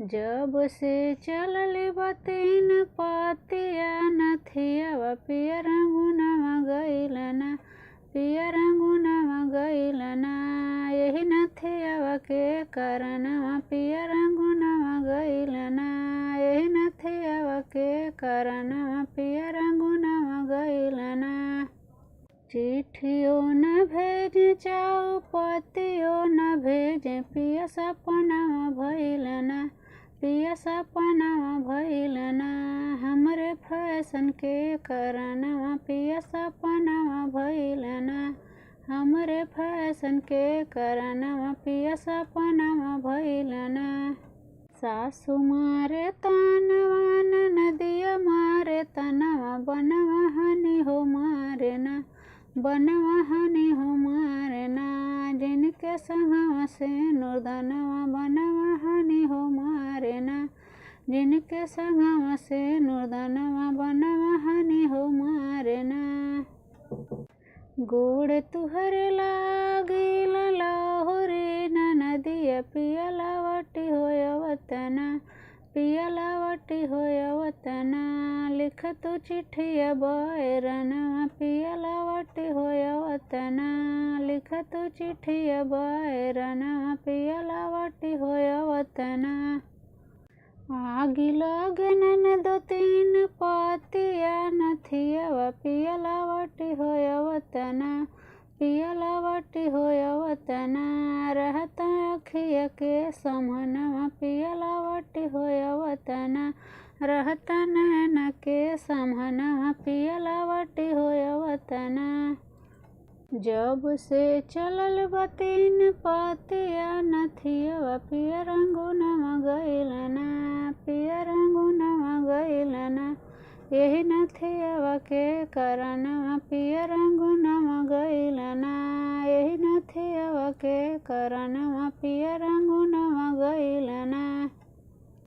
जब से चलल बतीन पतिया नथिया पिया रंगुनवा गइलना, पिया रंगुनवा गइलना। यही नथिया के कारणवा पिया रंगुनवा गइलना, यही नथिया के कारणवा पिया रंगुनवा गइलना। चिट्ठियों न भेजे चाउ पतियों न भेजे, पिया सपनावा भइलना, पिया सपनावा भइलना। हमरे फैशन के कारणवा पिया सपनावा भइलना, हमरे फैशन के कारणवा पिया सपनावा भइलना। सासु मारे तानवा नदिया मारे तनवा, बनवा हनी हो मारे ना, बनवा हनी हो मारे ना। जिनके संगवा से नुरदनवा बनवा हनी हो मारे ना, जिनके संगवा से नुरदनवा बनवा हनी हो मारे ना। गोड़ तुहरे लागिल लाहुरी नदिया, पिया लावटी होयवतना, पिया लावटी होयवतना। लिख तू चिट्ठिया बैरनवा, पिया लावटी होयवतना, लिख तू चिट्ठिया बैरनवा, पिया लावटी होयवतना। आगी लगे ननदो तीन पतिया नथिया पिया लावटी होयवतना, पिया लावटी होयवतना। रहता अखिया के समनवा पिया लावटी होयवतना, रहता नैना के समनवा पिया लावटी होयवतना। जब से चलल बतीन पतिया नथिया पिया रंगुनवा गइलना, पिया रंगुनवा गइलना। यही नथिया के कारणवा पिया रंगुनवा गइलना, यही नथिया के कारणवा पिया रंगुनवा गइलना।